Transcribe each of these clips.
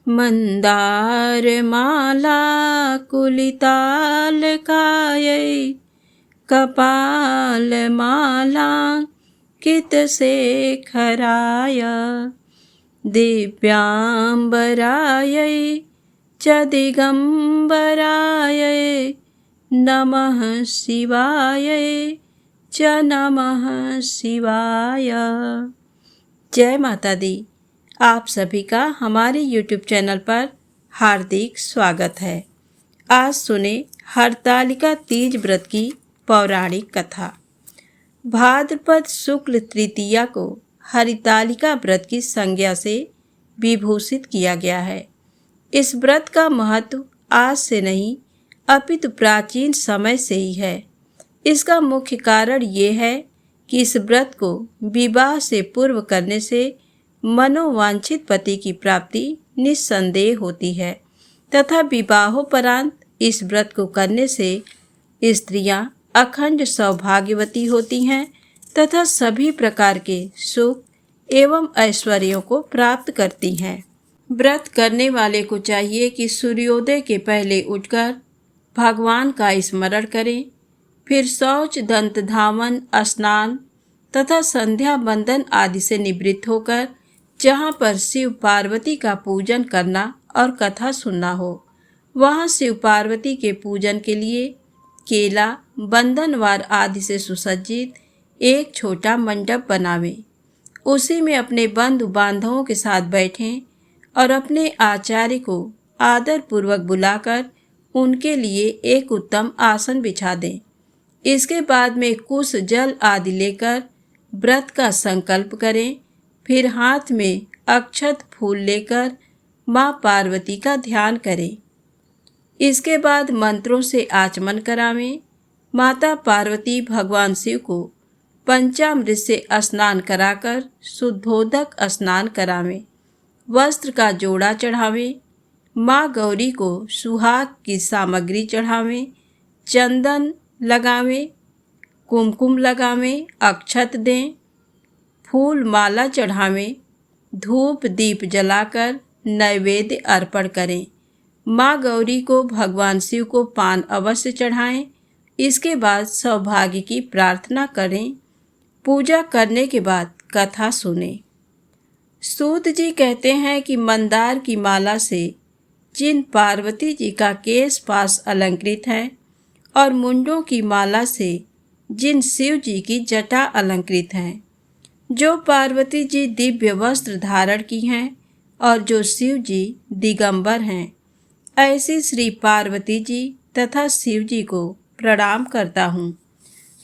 मन्दारमाला कुलितालकायै कपालमालाङ्कितशेखराय दिव्याम्बरायै च दिगम्बरायै नमः शिवायै च नमः शिवाय। जय माता दी। आप सभी का हमारे YouTube चैनल पर हार्दिक स्वागत है। आज सुने हरतालिका तीज व्रत की पौराणिक कथा। भाद्रपद शुक्ल तृतीया को हरितालिका व्रत की संज्ञा से विभूषित किया गया है। इस व्रत का महत्व आज से नहीं अपितु प्राचीन समय से ही है। इसका मुख्य कारण ये है कि इस व्रत को विवाह से पूर्व करने से मनोवांछित पति की प्राप्ति निस्संदेह होती है तथा विवाहोपरांत इस व्रत को करने से स्त्रियां अखंड सौभाग्यवती होती हैं तथा सभी प्रकार के सुख एवं ऐश्वर्यों को प्राप्त करती हैं। व्रत करने वाले को चाहिए कि सूर्योदय के पहले उठकर भगवान का स्मरण करें, फिर शौच, दंत धावन, स्नान तथा संध्या बंदन आदि से निवृत्त होकर जहाँ पर शिव पार्वती का पूजन करना और कथा सुनना हो, वहाँ शिव पार्वती के पूजन के लिए केला, बंधनवार आदि से सुसज्जित एक छोटा मंडप बनावें। उसी में अपने बंधु बांधवों के साथ बैठें और अपने आचार्य को आदर पूर्वक बुलाकर उनके लिए एक उत्तम आसन बिछा दें। इसके बाद में कुश, जल आदि लेकर व्रत का संकल्प करें। फिर हाथ में अक्षत फूल लेकर माँ पार्वती का ध्यान करें। इसके बाद मंत्रों से आचमन करावें। माता पार्वती भगवान शिव को पंचामृत से स्नान कराकर शुद्धोदक स्नान करावें। वस्त्र का जोड़ा चढ़ावें। माँ गौरी को सुहाग की सामग्री चढ़ावें। चंदन लगावें, कुमकुम लगावें, अक्षत दें, फूल माला चढ़ावें, धूप दीप जलाकर नैवेद्य अर्पण करें। माँ गौरी को भगवान शिव को पान अवश्य चढ़ाएं। इसके बाद सौभाग्य की प्रार्थना करें। पूजा करने के बाद कथा सुनें। सूत जी कहते हैं कि मंदार की माला से जिन पार्वती जी का केश पास अलंकृत है और मुंडों की माला से जिन शिव जी की जटा अलंकृत हैं, जो पार्वती जी दिव्य वस्त्र धारण की हैं और जो शिव जी दिगंबर हैं, ऐसी श्री पार्वती जी तथा शिव जी को प्रणाम करता हूँ।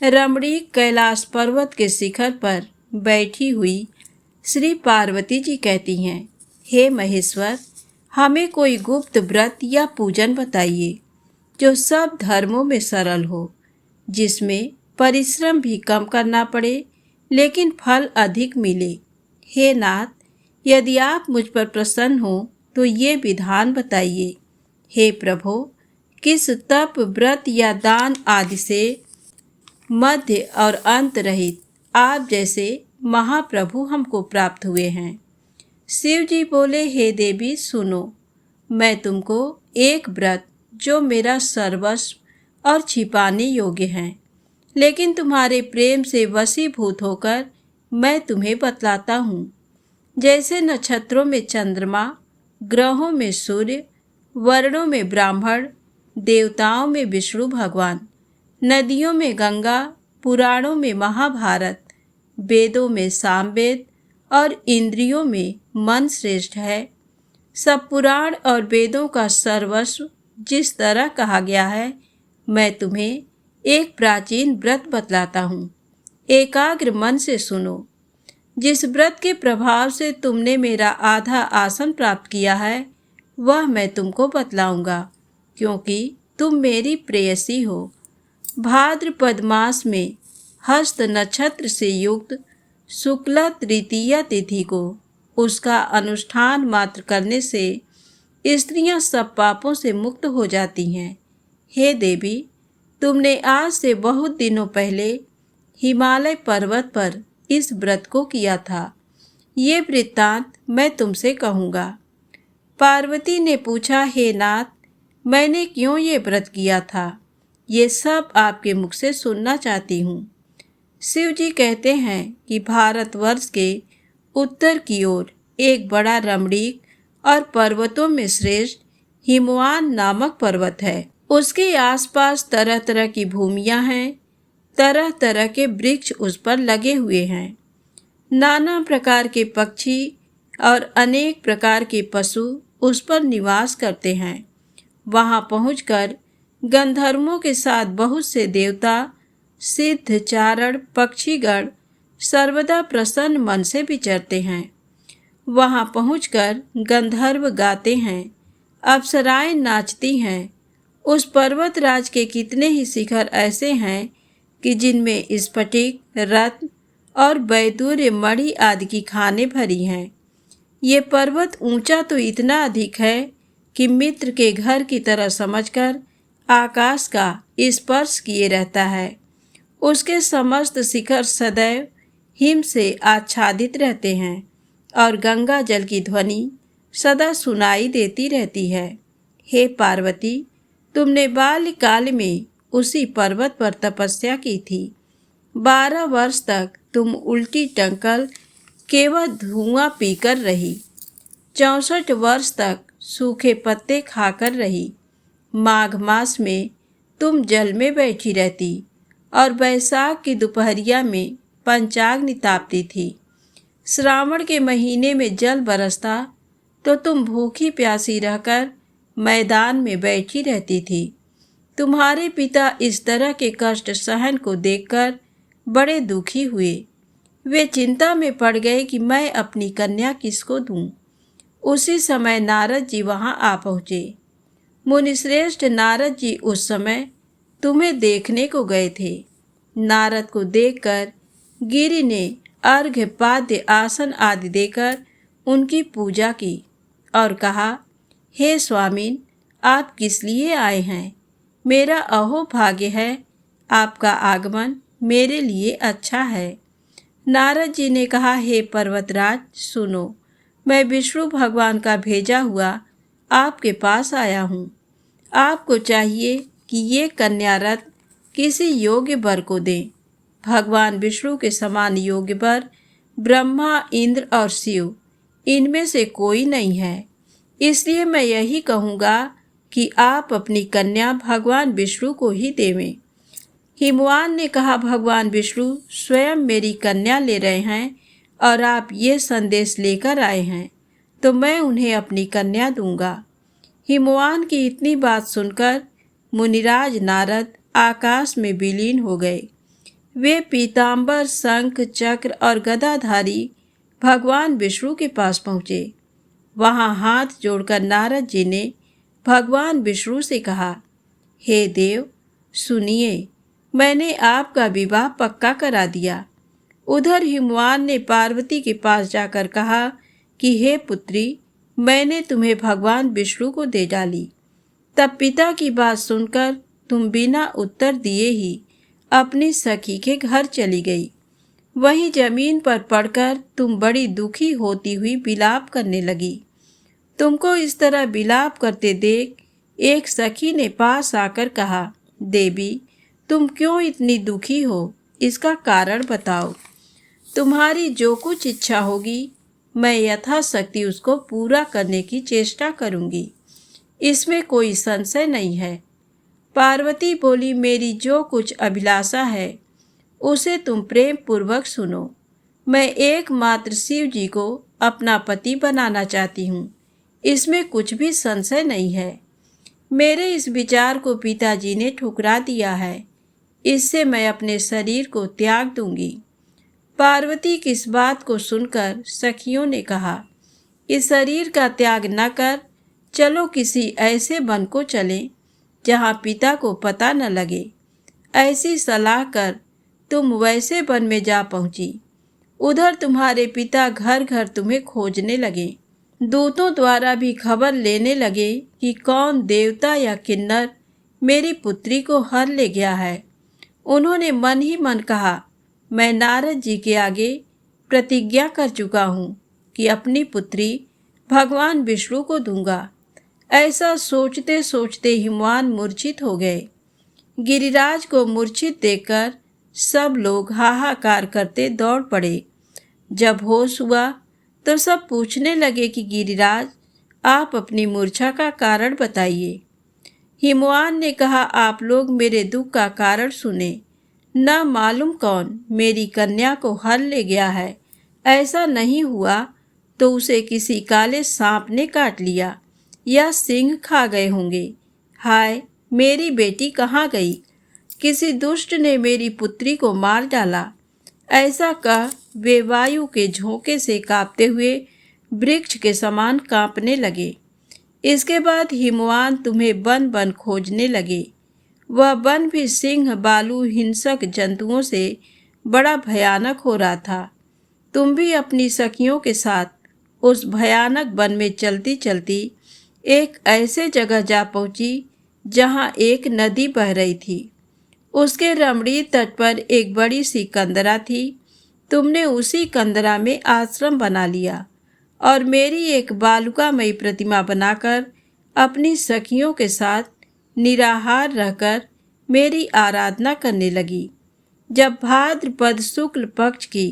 रमणीक कैलाश पर्वत के शिखर पर बैठी हुई श्री पार्वती जी कहती हैं, हे महेश्वर, हमें कोई गुप्त व्रत या पूजन बताइए जो सब धर्मों में सरल हो, जिसमें परिश्रम भी कम करना पड़े लेकिन फल अधिक मिले। हे नाथ, यदि आप मुझ पर प्रसन्न हो तो ये विधान बताइए। हे प्रभु, किस तप, व्रत या दान आदि से मध्य और अंत रहित आप जैसे महाप्रभु हमको प्राप्त हुए हैं। शिव जी बोले, हे देवी सुनो, मैं तुमको एक व्रत जो मेरा सर्वस्व और छिपाने योग्य है, लेकिन तुम्हारे प्रेम से वशीभूत होकर मैं तुम्हें बतलाता हूँ। जैसे नक्षत्रों में चंद्रमा, ग्रहों में सूर्य, वर्णों में ब्राह्मण, देवताओं में विष्णु भगवान, नदियों में गंगा, पुराणों में महाभारत, वेदों में सामवेद और इंद्रियों में मन श्रेष्ठ है, सब पुराण और वेदों का सर्वस्व जिस तरह कहा गया है, मैं तुम्हें एक प्राचीन व्रत बतलाता हूँ। एकाग्र मन से सुनो। जिस व्रत के प्रभाव से तुमने मेरा आधा आसन प्राप्त किया है, वह मैं तुमको बतलाऊंगा, क्योंकि तुम मेरी प्रेयसी हो। भाद्रपद मास में हस्त नक्षत्र से युक्त शुक्ला तृतीया तिथि को उसका अनुष्ठान मात्र करने से स्त्रियां सब पापों से मुक्त हो जाती हैं। हे देवी, तुमने आज से बहुत दिनों पहले हिमालय पर्वत पर इस व्रत को किया था। ये वृत्तांत मैं तुमसे कहूँगा। पार्वती ने पूछा, हे नाथ, मैंने क्यों ये व्रत किया था? ये सब आपके मुख से सुनना चाहती हूँ। शिव जी कहते हैं कि भारतवर्ष के उत्तर की ओर एक बड़ा रमणीक और पर्वतों में श्रेष्ठ हिमवान नामक पर्वत है। उसके आसपास तरह तरह की भूमियां हैं, तरह तरह के वृक्ष उस पर लगे हुए हैं। नाना प्रकार के पक्षी और अनेक प्रकार के पशु उस पर निवास करते हैं। वहां पहुंचकर गंधर्वों के साथ बहुत से देवता, सिद्ध, चारण, पक्षीगण सर्वदा प्रसन्न मन से विचरते हैं। वहां पहुंचकर गंधर्व गाते हैं, अप्सराएं नाचती हैं। उस पर्वतराज के कितने ही शिखर ऐसे हैं कि जिनमें स्फटिक, रत्न और वैदूर्य मणि आदि की खानें भरी हैं। ये पर्वत ऊंचा तो इतना अधिक है कि मित्र के घर की तरह समझकर आकाश का स्पर्श किए रहता है। उसके समस्त शिखर सदैव हिम से आच्छादित रहते हैं और गंगा जल की ध्वनि सदा सुनाई देती रहती है। हे पार्वती, तुमने बाल्यकाल में उसी पर्वत पर तपस्या की थी। 12 वर्ष तक तुम उल्टी टंकल केवल धुआं पीकर रही। 64 वर्ष तक सूखे पत्ते खाकर रही। माघ मास में तुम जल में बैठी रहती और बैसाख की दोपहरिया में पंचाग्नि तापती थी। श्रावण के महीने में जल बरसता तो तुम भूखी प्यासी रहकर मैदान में बैठी रहती थी। तुम्हारे पिता इस तरह के कष्ट सहन को देखकर बड़े दुखी हुए। वे चिंता में पड़ गए कि मैं अपनी कन्या किसको दूं। उसी समय नारद जी वहां आ पहुँचे। मुनिश्रेष्ठ नारद जी उस समय तुम्हें देखने को गए थे। नारद को देखकर गिरि ने अर्घ्य, पाद्य, आसन आदि देकर उनकी पूजा की और कहा, हे स्वामीन, आप किस लिए आए हैं? मेरा अहो भाग्य है, आपका आगमन मेरे लिए अच्छा है। नारद जी ने कहा, हे पर्वतराज, सुनो, मैं विष्णु भगवान का भेजा हुआ आपके पास आया हूँ। आपको चाहिए कि ये कन्या रत्न किसी योग्य वर को दें। भगवान विष्णु के समान योग्य वर ब्रह्मा, इंद्र और शिव, इनमें से कोई नहीं है। इसलिए मैं यही कहूँगा कि आप अपनी कन्या भगवान विष्णु को ही देवें। हिमवान ने कहा, भगवान विष्णु स्वयं मेरी कन्या ले रहे हैं और आप ये संदेश लेकर आए हैं, तो मैं उन्हें अपनी कन्या दूंगा। हिमवान की इतनी बात सुनकर मुनिराज नारद आकाश में विलीन हो गए। वे पीतांबर, शंख, चक्र और गदाधारी भगवान विष्णु के पास पहुँचे। वहाँ हाथ जोड़कर नारद जी ने भगवान विष्णु से कहा, हे देव, सुनिए, मैंने आपका विवाह पक्का करा दिया। उधर हिमवान ने पार्वती के पास जाकर कहा कि हे पुत्री, मैंने तुम्हें भगवान विष्णु को दे डाली। तब पिता की बात सुनकर तुम बिना उत्तर दिए ही अपनी सखी के घर चली गई। वहीं जमीन पर पड़कर तुम बड़ी दुखी होती हुई विलाप करने लगी। तुमको इस तरह विलाप करते देख एक सखी ने पास आकर कहा, देवी, तुम क्यों इतनी दुखी हो? इसका कारण बताओ। तुम्हारी जो कुछ इच्छा होगी मैं यथाशक्ति उसको पूरा करने की चेष्टा करूंगी, इसमें कोई संशय नहीं है। पार्वती बोली, मेरी जो कुछ अभिलाषा है उसे तुम प्रेम पूर्वक सुनो। मैं एकमात्र शिव जी को अपना पति बनाना चाहती हूँ, इसमें कुछ भी संशय नहीं है। मेरे इस विचार को पिताजी ने ठुकरा दिया है, इससे मैं अपने शरीर को त्याग दूंगी। पार्वती की इस बात को सुनकर सखियों ने कहा, इस शरीर का त्याग न कर, चलो किसी ऐसे वन को चलें जहाँ पिता को पता न लगे। ऐसी सलाह कर तुम वैसे वन में जा पहुँची। उधर तुम्हारे पिता घर घर तुम्हें खोजने लगे। दूतों द्वारा भी खबर लेने लगे कि कौन देवता या किन्नर मेरी पुत्री को हर ले गया है। उन्होंने मन ही मन कहा, मैं नारद जी के आगे प्रतिज्ञा कर चुका हूँ कि अपनी पुत्री भगवान विष्णु को दूंगा। ऐसा सोचते सोचते हिमवान मूर्छित हो गए। गिरिराज को मूर्छित देखकर सब लोग हाहाकार करते दौड़ पड़े। जब होश हुआ तो सब पूछने लगे कि गिरिराज, आप अपनी मूर्छा का कारण बताइए। हिमवान ने कहा, आप लोग मेरे दुख का कारण सुने। न मालूम कौन मेरी कन्या को हर ले गया है। ऐसा नहीं हुआ तो उसे किसी काले सांप ने काट लिया या सिंह खा गए होंगे। हाय, मेरी बेटी कहाँ गई? किसी दुष्ट ने मेरी पुत्री को मार डाला। ऐसा कह वे वायु के झोंके से कांपते हुए वृक्ष के समान कांपने लगे। इसके बाद हिमवान तुम्हें बन बन खोजने लगे। वह वन भी सिंह, भालू, हिंसक जंतुओं से बड़ा भयानक हो रहा था। तुम भी अपनी सखियों के साथ उस भयानक वन में चलती चलती एक ऐसे जगह जा पहुंची जहां एक नदी बह रही थी। उसके रमणीय तट पर एक बड़ी सी कंदरा थी। तुमने उसी कंदरा में आश्रम बना लिया और मेरी एक बालुकामयी प्रतिमा बनाकर अपनी सखियों के साथ निराहार रहकर मेरी आराधना करने लगी। जब भाद्रपद शुक्ल पक्ष की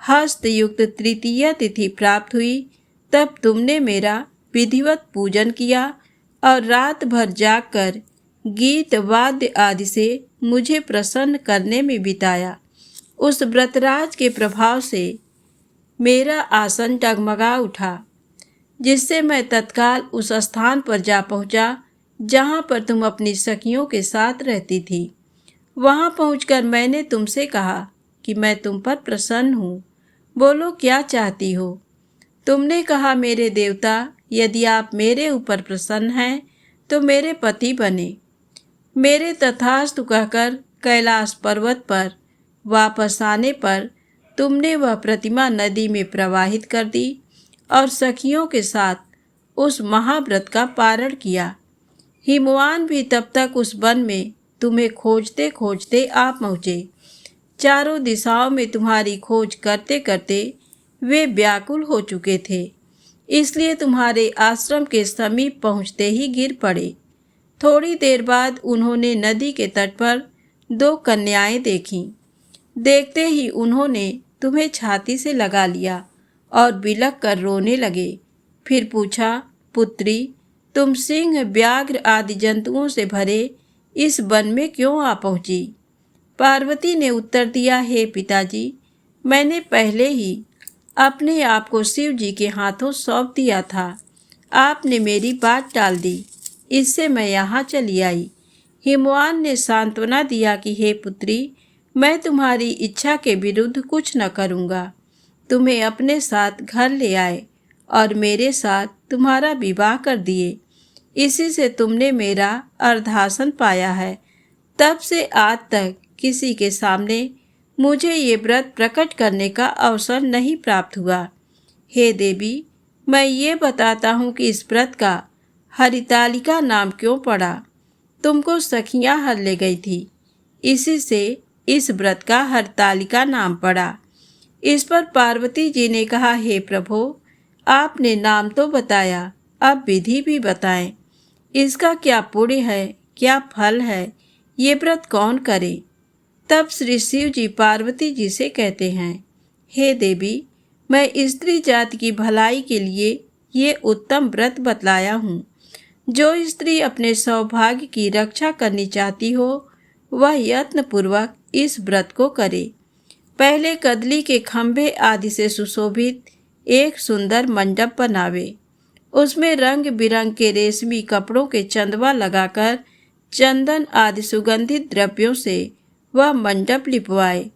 हस्तयुक्त तृतीया तिथि प्राप्त हुई तब तुमने मेरा विधिवत पूजन किया और रात भर जागकर गीत वाद्य आदि से मुझे प्रसन्न करने में बिताया। उस व्रतराज के प्रभाव से मेरा आसन डगमगा उठा, जिससे मैं तत्काल उस स्थान पर जा पहुंचा जहां पर तुम अपनी सखियों के साथ रहती थी। वहां पहुंचकर मैंने तुमसे कहा कि मैं तुम पर प्रसन्न हूँ, बोलो क्या चाहती हो। तुमने कहा, मेरे देवता, यदि आप मेरे ऊपर प्रसन्न हैं तो मेरे पति बने। मेरे तथास्तु कहकर कैलाश पर्वत पर वापस आने पर तुमने वह प्रतिमा नदी में प्रवाहित कर दी और सखियों के साथ उस महाव्रत का पारण किया। हिमवान भी तब तक उस वन में तुम्हें खोजते खोजते आ पहुँचे। चारों दिशाओं में तुम्हारी खोज करते करते वे व्याकुल हो चुके थे, इसलिए तुम्हारे आश्रम के समीप पहुँचते ही गिर पड़े। थोड़ी देर बाद उन्होंने नदी के तट पर 2 कन्याएं देखीं। देखते ही उन्होंने तुम्हें छाती से लगा लिया और बिलख कर रोने लगे। फिर पूछा, पुत्री, तुम सिंह, व्याघ्र आदि जंतुओं से भरे इस वन में क्यों आ पहुंची? पार्वती ने उत्तर दिया, हे पिताजी, मैंने पहले ही अपने आप को शिव जी के हाथों सौंप दिया था। आपने मेरी बात टाल दी, इससे मैं यहाँ चली आई। हिमवान ने सांत्वना दिया कि हे पुत्री, मैं तुम्हारी इच्छा के विरुद्ध कुछ न करूँगा। तुम्हें अपने साथ घर ले आए और मेरे साथ तुम्हारा विवाह कर दिए। इसी से तुमने मेरा अर्धासन पाया है। तब से आज तक किसी के सामने मुझे ये व्रत प्रकट करने का अवसर नहीं प्राप्त हुआ। हे देवी, मैं ये बताता हूँ कि इस व्रत का हरितालिका नाम क्यों पड़ा। तुमको सखियाँ हर ले गई थी, इसी से इस व्रत का हरतालिका नाम पड़ा। इस पर पार्वती जी ने कहा, हे प्रभु, आपने नाम तो बताया, अब विधि भी बताएं। इसका क्या पुण्य है, क्या फल है, ये व्रत कौन करे? तब श्री शिव जी पार्वती जी से कहते हैं, हे देवी, मैं स्त्री जाति की भलाई के लिए ये उत्तम व्रत बतलाया हूँ। जो स्त्री अपने सौभाग्य की रक्षा करनी चाहती हो वह यत्नपूर्वक इस व्रत को करे। पहले कदली के खंभे आदि से सुशोभित एक सुंदर मंडप बनावे। उसमें रंग बिरंग के रेशमी कपड़ों के चंदवा लगाकर चंदन आदि सुगंधित द्रव्यों से वह मंडप लिपवाए।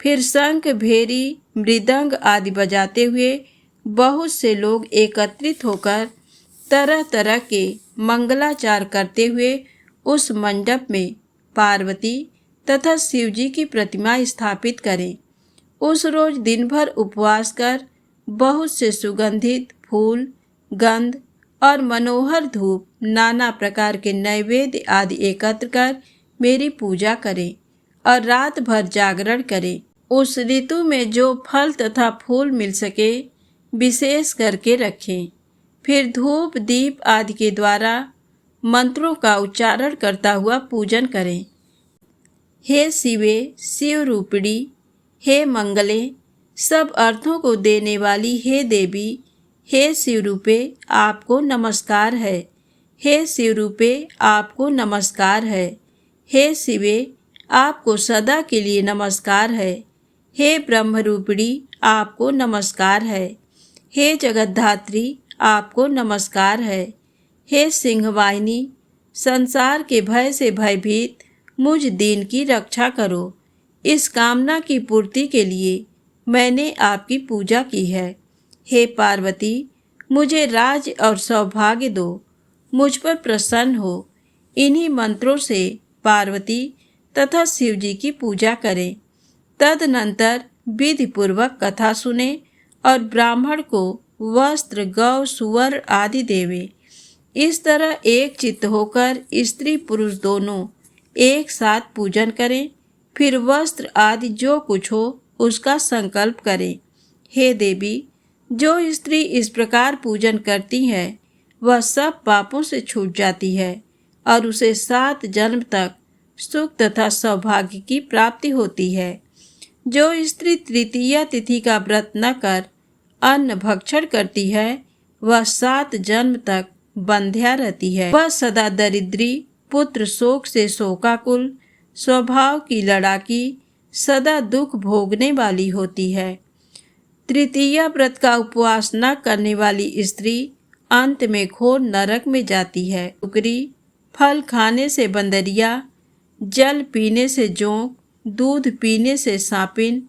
फिर शंख, भेरी, मृदंग आदि बजाते हुए बहुत से लोग एकत्रित होकर तरह तरह के मंगलाचार करते हुए उस मंडप में पार्वती तथा शिवजी की प्रतिमा स्थापित करें। उस रोज दिन भर उपवास कर बहुत से सुगंधित फूल, गंध और मनोहर धूप, नाना प्रकार के नैवेद्य आदि एकत्र कर मेरी पूजा करें और रात भर जागरण करें। उस ऋतु में जो फल तथा फूल मिल सके विशेष करके रखें। फिर धूप दीप आदि के द्वारा मंत्रों का उच्चारण करता हुआ पूजन करें। हे शिवे, शिव रूपिणी, हे मंगले, सब अर्थों को देने वाली हे देवी, हे शिव रूपे आपको नमस्कार है। हे शिव रूपे आपको नमस्कार है। हे शिवे आपको सदा के लिए नमस्कार है। हे ब्रह्म रूपिणी आपको नमस्कार है। हे जगद्धात्री आपको नमस्कार है। हे सिंहवाहिनी, संसार के भय से भयभीत मुझ दीन की रक्षा करो। इस कामना की पूर्ति के लिए मैंने आपकी पूजा की है। हे पार्वती, मुझे राज और सौभाग्य दो, मुझ पर प्रसन्न हो। इन्हीं मंत्रों से पार्वती तथा शिव जी की पूजा करें। तदनंतर विधि पूर्वक कथा सुने और ब्राह्मण को वस्त्र, गौ, सुअर आदि देवे। इस तरह एक चित्त होकर स्त्री पुरुष दोनों एक साथ पूजन करें। फिर वस्त्र आदि जो कुछ हो उसका संकल्प करें। हे देवी, जो स्त्री इस प्रकार पूजन करती है वह सब पापों से छूट जाती है और उसे 7 जन्म तक सुख तथा सौभाग्य की प्राप्ति होती है। जो स्त्री तृतीया तिथि का व्रत न कर अन्न भक्षण करती है वह 7 जन्म तक बंध्या रहती है। वह सदा दरिद्री, पुत्र शोक से शोकाकुल, स्वभाव की लड़ाकी, सदा दुख भोगने वाली होती है। तृतीया व्रत का उपवास न करने वाली स्त्री अंत में घोर नरक में जाती है। टुकरी, फल खाने से बंदरिया, जल पीने से जोंक, दूध पीने से सांपिन,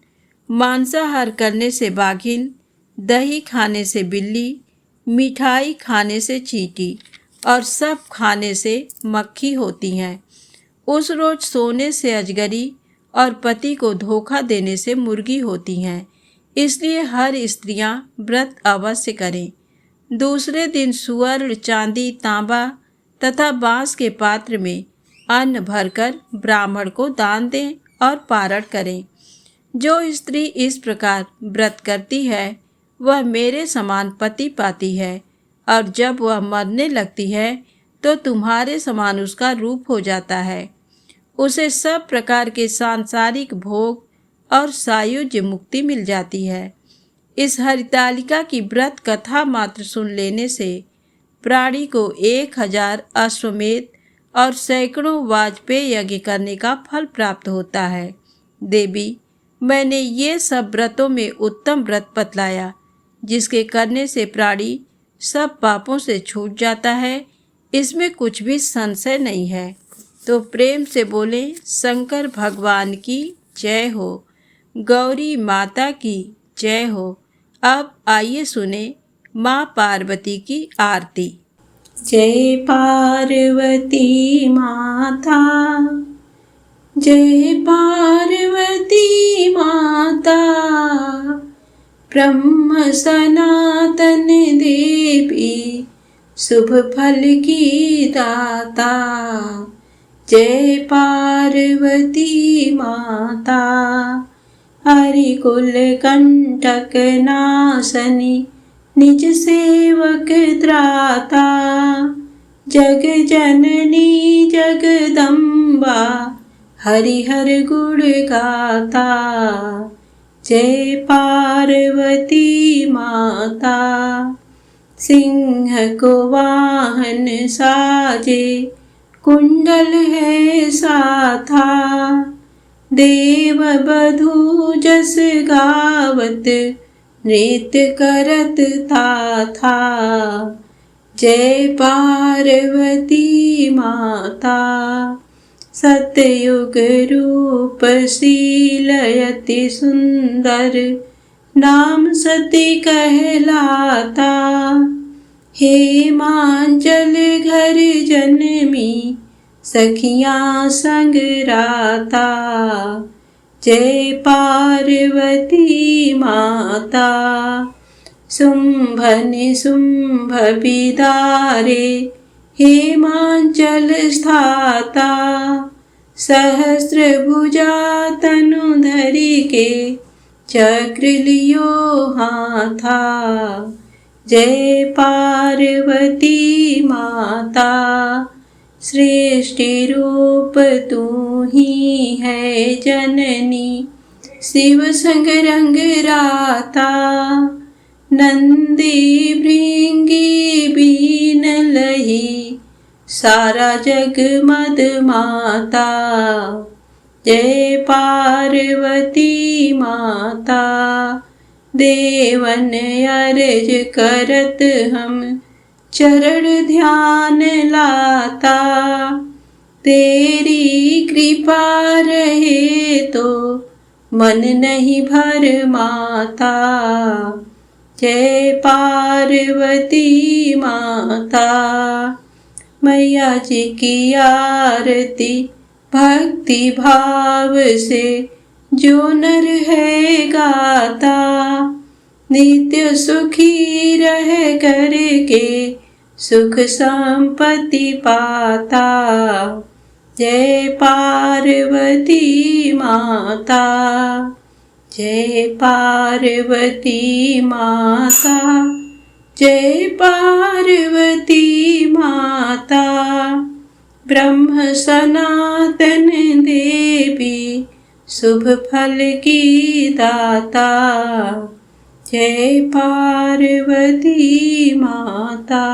मांसाहार करने से बाघिन, दही खाने से बिल्ली, मिठाई खाने से चींटी और सब खाने से मक्खी होती हैं। उस रोज सोने से अजगरी और पति को धोखा देने से मुर्गी होती हैं। इसलिए हर स्त्रियां व्रत अवश्य करें। दूसरे दिन सुवर्ण, चांदी, तांबा तथा बांस के पात्र में अन्न भरकर ब्राह्मण को दान दें और पारण करें। जो स्त्री इस प्रकार व्रत करती है वह मेरे समान पति पाती है और जब वह मरने लगती है तो तुम्हारे समान उसका रूप हो जाता है। उसे सब प्रकार के सांसारिक भोग और सायुज्य मुक्ति मिल जाती है। इस हरितालिका की व्रत कथा मात्र सुन लेने से प्राणी को 1000 अश्वमेध और सैकड़ों वाजपेय यज्ञ करने का फल प्राप्त होता है। देवी, मैंने ये सब व्रतों में उत्तम व्रत बतलाया जिसके करने से प्राणी सब पापों से छूट जाता है। इसमें कुछ भी संशय नहीं है। तो प्रेम से बोले शंकर भगवान की जय हो, गौरी माता की जय हो। अब आइए सुने माँ पार्वती की आरती। जय पार्वती माता, जय पार्वती माता, ब्रह्म सनातन देवी, शुभ फल की दाता। जय पार्वती माता, हरि कुल कंटक नाशनी, निज सेवक त्राता। जग जननी जगदम्बा, हरिहर गुण गाता। जय पार्वती माता, सिंह को वाहन साजे, कुंडल है साथा। देव बधू जस गावत, नृत्य करत था। जय पार्वती माता, सतयुग रूप शीलयति सुंदर, नाम सती कहलाता। हेमांचल घर जन्मी, सखियां संग राता। जय पार्वती माता, शुंभ निशुंभ बिदारे, हेमांचल स्थाता। सहस्र भुजा तनु धरि के, चक्र लियो हाथा। जय पार्वती माता। सृष्टि रूप तू ही है जननी, शिव संग रंग राता। नंदी भृंगी बीन लही, सारा जग मद माता। जय पार्वती माता। देवन अर्ज करत हम चरण ध्यान लाता। तेरी कृपा रहे तो मन नहीं भर माता। जय पार्वती माता। मैया जी की आरती भक्ति भाव से जो नर है गाता, नित्य सुखी रह करके सुख संपत्ति पाता। जय पार्वती माता। जय पार्वती माता। जय पार्वती माता। ब्रह्म सनातन देवी, शुभ फल की दाता। जय पार्वती माता।